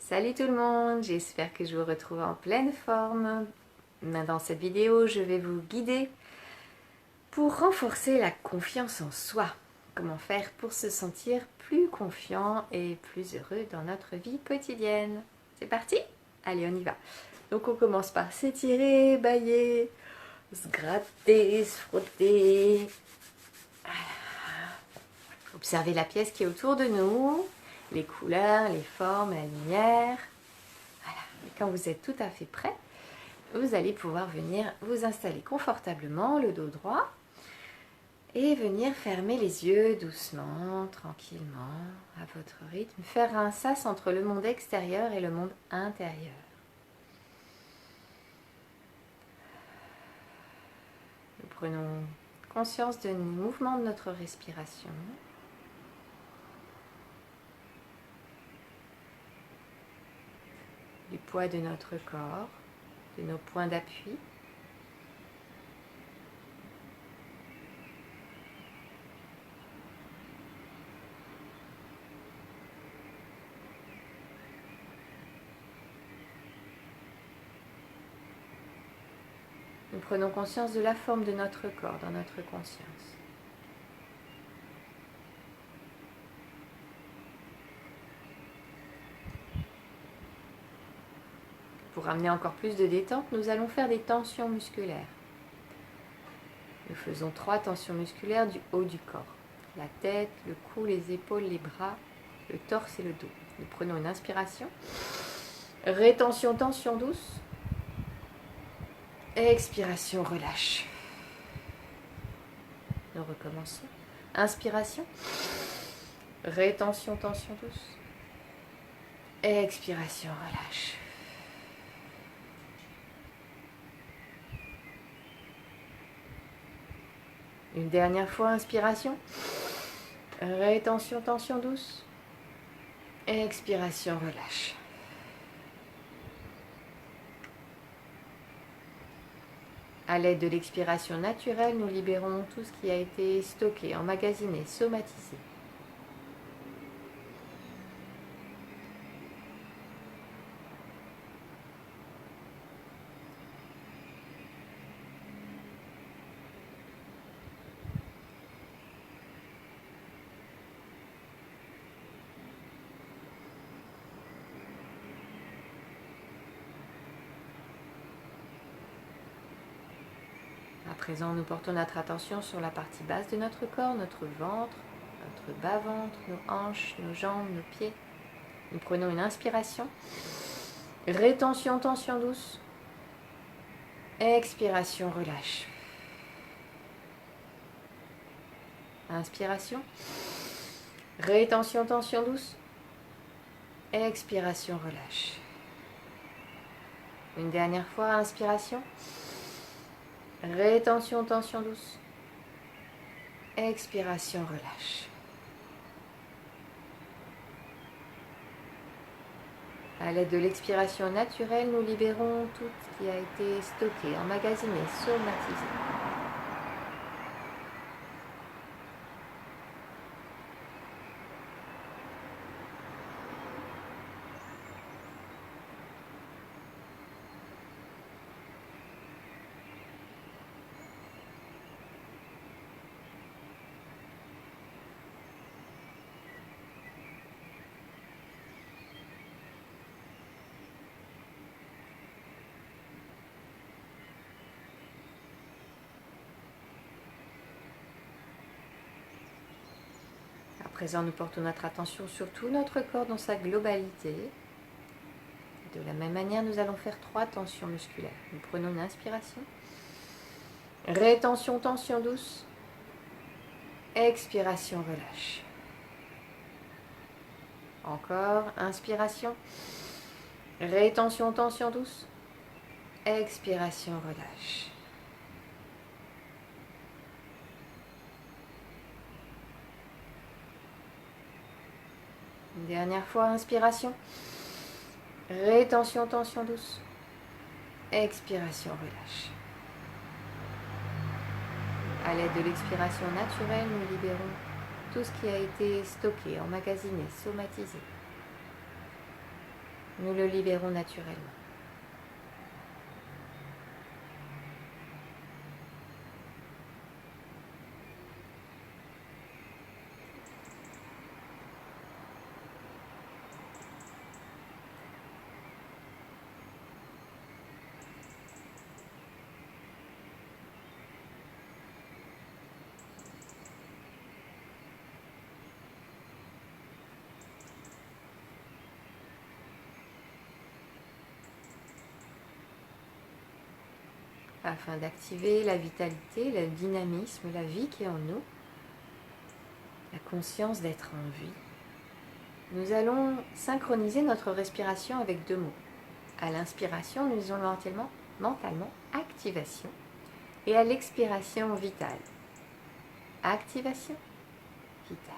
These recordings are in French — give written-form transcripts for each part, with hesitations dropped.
Salut tout le monde, j'espère que je vous retrouve en pleine forme. Dans cette vidéo, je vais vous guider pour renforcer la confiance en soi. Comment faire pour se sentir plus confiant et plus heureux dans notre vie quotidienne. C'est parti? Allez, on y va. Donc on commence par s'étirer, bâiller, se gratter, se frotter. Observez la pièce qui est autour de nous, les couleurs, les formes, la lumière. Voilà. Et quand vous êtes tout à fait prêt, vous allez pouvoir venir vous installer confortablement, le dos droit, et venir fermer les yeux doucement, tranquillement, à votre rythme. Faire un sas entre le monde extérieur et le monde intérieur. Nous prenons conscience du mouvement de notre respiration. Du poids de notre corps, de nos points d'appui. Nous prenons conscience de la forme de notre corps dans notre conscience. Pour amener encore plus de détente, nous allons faire des tensions musculaires. Nous faisons 3 tensions musculaires du haut du corps. La tête, le cou, les épaules, les bras, le torse et le dos. Nous prenons une inspiration. Rétention, tension douce. Expiration, relâche. Nous recommençons. Inspiration. Rétention, tension douce. Expiration, relâche. Une dernière fois, inspiration. Rétention, tension douce. Expiration, relâche. À l'aide de l'expiration naturelle, nous libérons tout ce qui a été stocké, emmagasiné, somatisé. À présent, nous portons notre attention sur la partie basse de notre corps, notre ventre, notre bas-ventre, nos hanches, nos jambes, nos pieds. Nous prenons une inspiration. Rétention, tension douce. Expiration, relâche. Inspiration. Rétention, tension douce. Expiration, relâche. Une dernière fois, inspiration. Rétention, tension douce. Expiration, relâche. À l'aide de l'expiration naturelle, nous libérons tout ce qui a été stocké, emmagasiné, somatisé. À présent, nous portons notre attention sur tout notre corps dans sa globalité. De la même manière, nous allons faire 3 tensions musculaires. Nous prenons une inspiration. Rétention, tension douce. Expiration, relâche. Encore, inspiration. Rétention, tension douce. Expiration, relâche. Une dernière fois, inspiration. Rétention, tension douce. Expiration, relâche. À l'aide de l'expiration naturelle, nous libérons tout ce qui a été stocké, emmagasiné, somatisé. Nous le libérons naturellement. Afin d'activer la vitalité, le dynamisme, la vie qui est en nous, la conscience d'être en vie, nous allons synchroniser notre respiration avec deux mots. À l'inspiration, nous disons mentalement activation et à l'expiration vitale. Activation, vitale.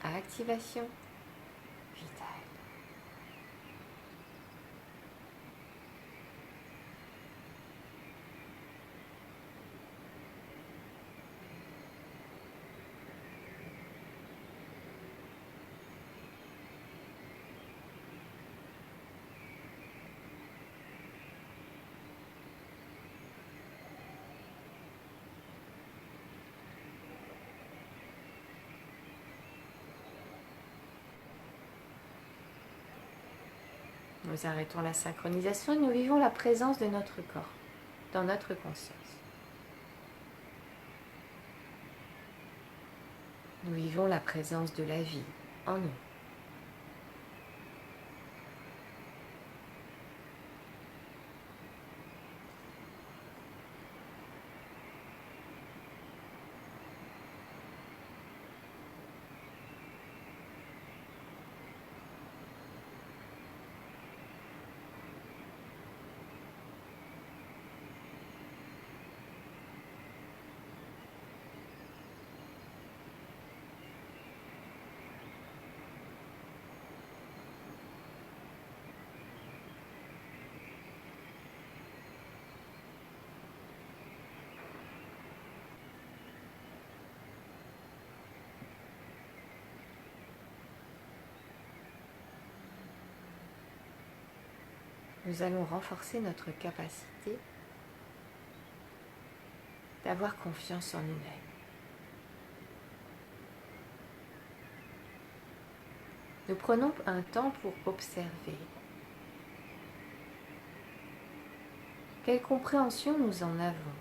Activation, vitale. Nous arrêtons la synchronisation et nous vivons la présence de notre corps dans notre conscience. Nous vivons la présence de la vie en nous. Nous allons renforcer notre capacité d'avoir confiance en nous-mêmes. Nous prenons un temps pour observer. Quelle compréhension nous en avons?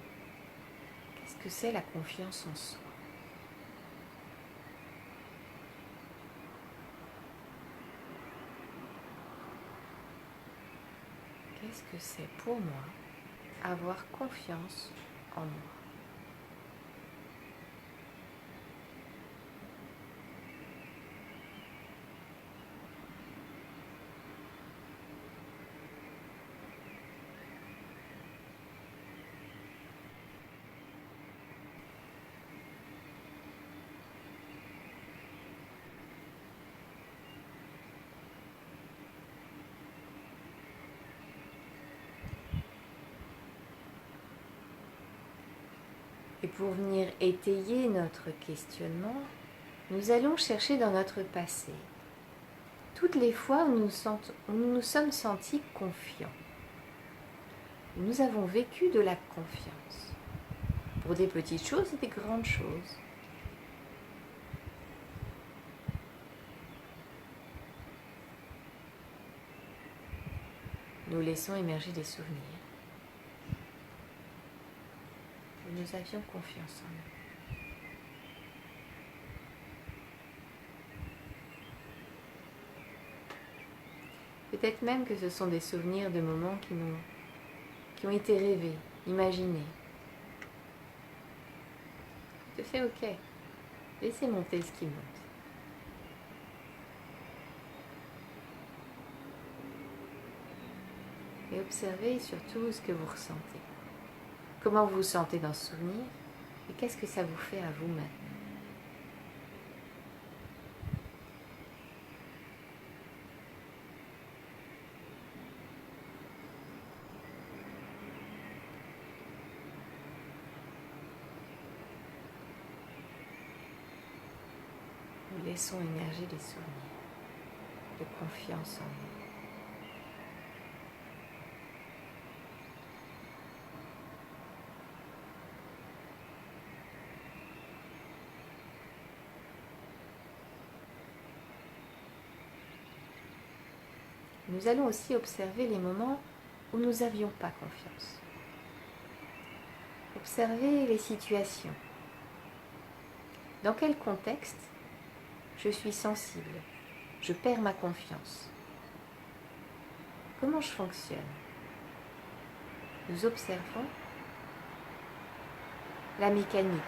Qu'est-ce que c'est la confiance en soi? Qu'est-ce que c'est pour moi avoir confiance en moi? Et pour venir étayer notre questionnement, nous allons chercher dans notre passé toutes les fois où nous nous sommes sentis confiants, où nous avons vécu de la confiance, pour des petites choses et des grandes choses. Nous laissons émerger des souvenirs où nous avions confiance en nous. Peut-être même que ce sont des souvenirs de moments qui ont été rêvés, imaginés. C'est ok. Laissez monter ce qui monte. Et observez surtout ce que vous ressentez. Comment vous vous sentez dans ce souvenir et qu'est-ce que ça vous fait à vous maintenant. Laissons émerger les souvenirs de confiance en nous. Nous allons aussi observer les moments où nous n'avions pas confiance. Observer les situations. Dans quel contexte je suis sensible, je perds ma confiance? Comment je fonctionne? Nous observons la mécanique.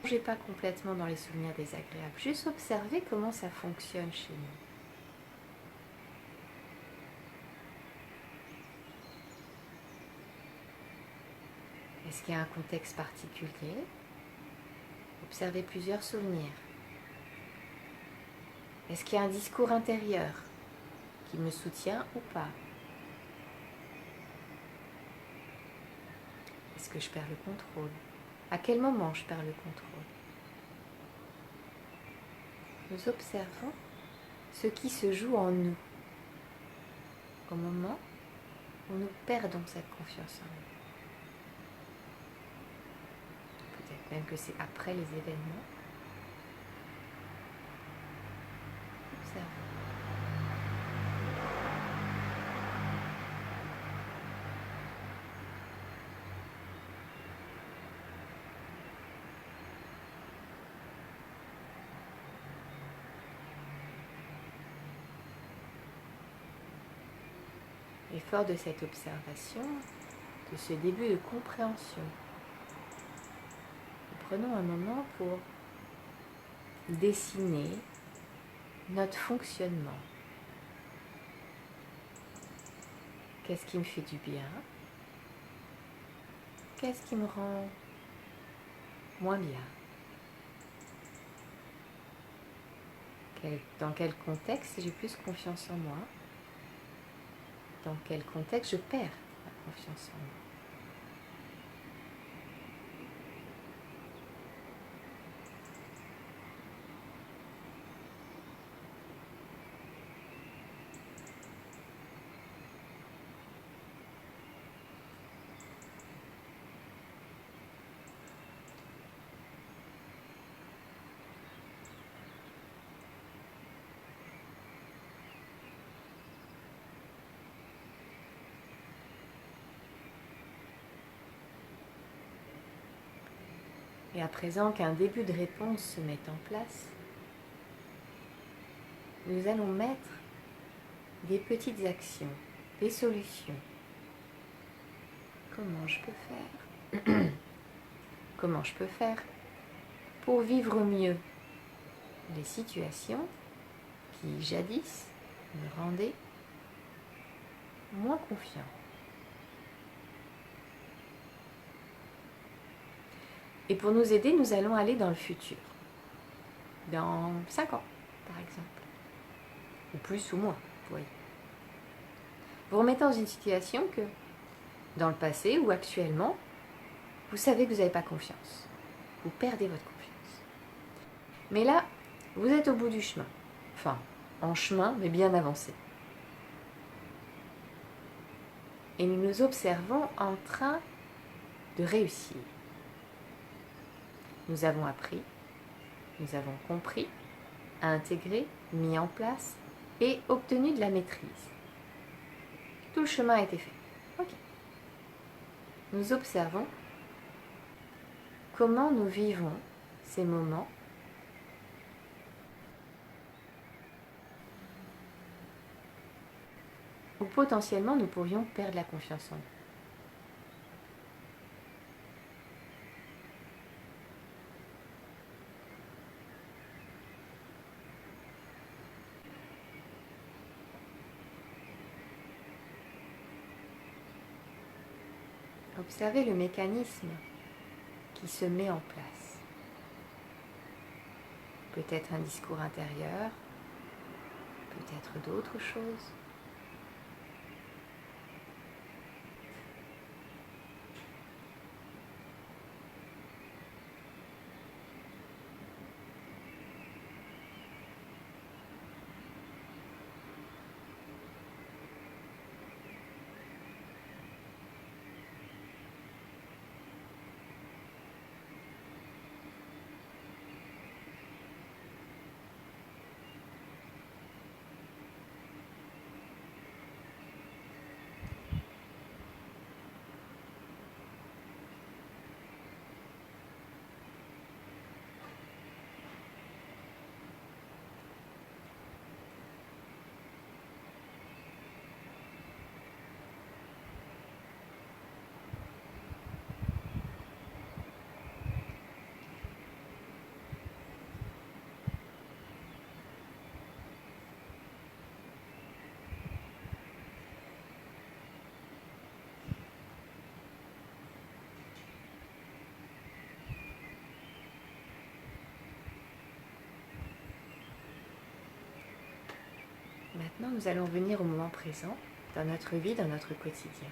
Ne plongez pas complètement dans les souvenirs désagréables, juste observez comment ça fonctionne chez nous. Est-ce qu'il y a un contexte particulier? Observez plusieurs souvenirs. Est-ce qu'il y a un discours intérieur qui me soutient ou pas? Est-ce que je perds le contrôle? À quel moment je perds le contrôle? Nous observons ce qui se joue en nous au moment où nous perdons cette confiance en nous. Peut-être même que c'est après les événements. Observons. Et fort de cette observation, de ce début de compréhension, nous prenons un moment pour dessiner notre fonctionnement. Qu'est-ce qui me fait du bien? Qu'est-ce qui me rend moins bien? Dans quel contexte j'ai plus confiance en moi? Dans quel contexte je perds la confiance en moi? Et à présent qu'un début de réponse se met en place, nous allons mettre des petites actions, des solutions. Comment je peux faire? Comment je peux faire pour vivre mieux les situations qui jadis me rendaient moins confiant? Et pour nous aider, nous allons aller dans le futur. Dans 5 ans, par exemple. Ou plus ou moins, vous voyez. Vous remettez dans une situation que, dans le passé ou actuellement, vous savez que vous n'avez pas confiance. Vous perdez votre confiance. Mais là, vous êtes au bout du chemin. Enfin, en chemin, mais bien avancé. Et nous nous observons en train de réussir. Nous avons appris, nous avons compris, intégré, mis en place et obtenu de la maîtrise. Tout le chemin a été fait. Ok. Nous observons comment nous vivons ces moments où potentiellement nous pourrions perdre la confiance en nous. Observez le mécanisme qui se met en place. Peut-être un discours intérieur, peut-être d'autres choses. Maintenant, nous allons venir au moment présent, dans notre vie, dans notre quotidien.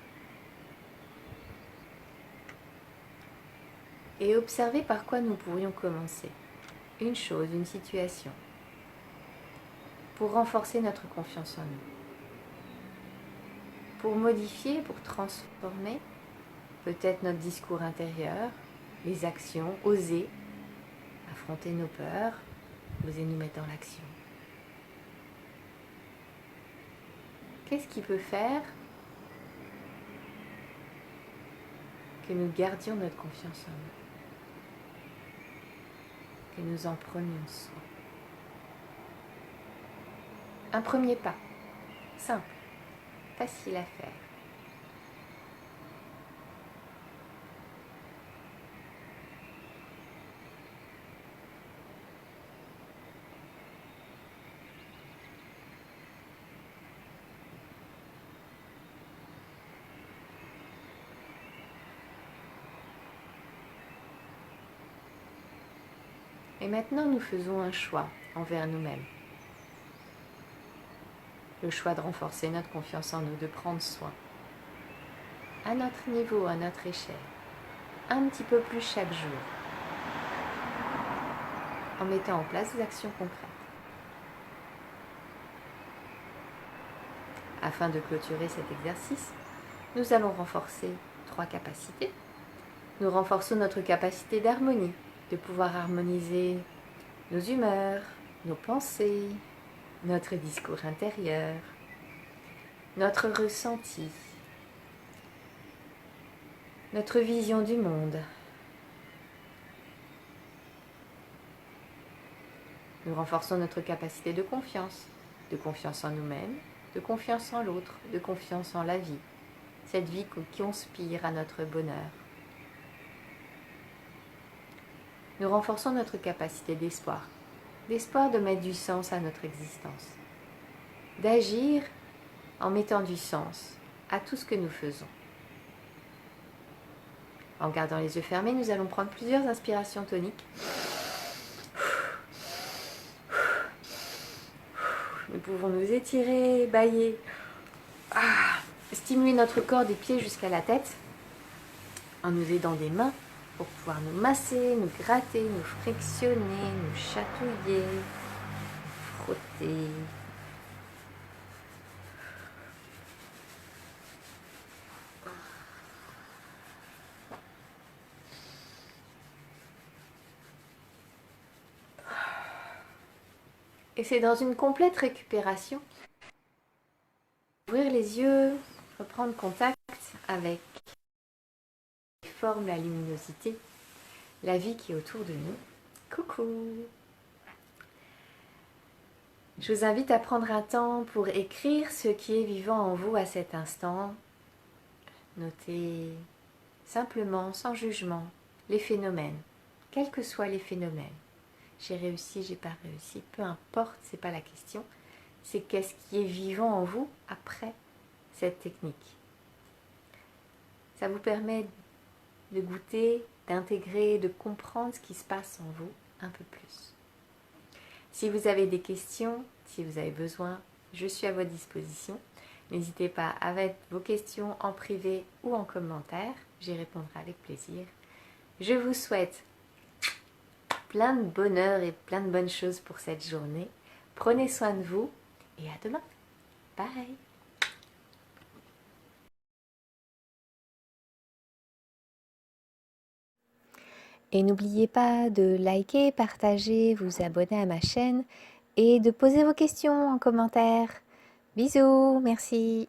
Et observer par quoi nous pourrions commencer. Une chose, une situation, pour renforcer notre confiance en nous. Pour modifier, pour transformer peut-être notre discours intérieur, les actions, oser affronter nos peurs, oser nous mettre dans l'action. Qu'est-ce qui peut faire que nous gardions notre confiance en nous, que nous en prenions soin? Un premier pas, simple, facile à faire. Et maintenant, nous faisons un choix envers nous-mêmes. Le choix de renforcer notre confiance en nous, de prendre soin. À notre niveau, à notre échelle. Un petit peu plus chaque jour. En mettant en place des actions concrètes. Afin de clôturer cet exercice, nous allons renforcer 3 capacités. Nous renforçons notre capacité d'harmonie, de pouvoir harmoniser nos humeurs, nos pensées, notre discours intérieur, notre ressenti, notre vision du monde. Nous renforçons notre capacité de confiance en nous-mêmes, de confiance en l'autre, de confiance en la vie, cette vie qui conspire à notre bonheur. Nous renforçons notre capacité d'espoir de mettre du sens à notre existence, d'agir en mettant du sens à tout ce que nous faisons. En gardant les yeux fermés, nous allons prendre plusieurs inspirations toniques. Nous pouvons nous étirer, bâiller, stimuler notre corps des pieds jusqu'à la tête en nous aidant des mains pour pouvoir nous masser, nous gratter, nous frictionner, nous chatouiller, frotter. Et c'est dans une complète récupération, ouvrir les yeux, reprendre contact avec les formes, la luminosité, la vie qui est autour de nous. Coucou! Je vous invite à prendre un temps pour écrire ce qui est vivant en vous à cet instant. Notez simplement, sans jugement, les phénomènes, quels que soient les phénomènes. J'ai réussi, j'ai pas réussi, peu importe, c'est pas la question. C'est qu'est-ce qui est vivant en vous après cette technique. Ça vous permet de goûter, d'intégrer, de comprendre ce qui se passe en vous un peu plus. Si vous avez des questions, si vous avez besoin, je suis à votre disposition. N'hésitez pas avec vos questions en privé ou en commentaire, j'y répondrai avec plaisir. Je vous souhaite plein de bonheur et plein de bonnes choses pour cette journée. Prenez soin de vous et à demain. Bye. Et n'oubliez pas de liker, partager, vous abonner à ma chaîne et de poser vos questions en commentaire. Bisous, merci.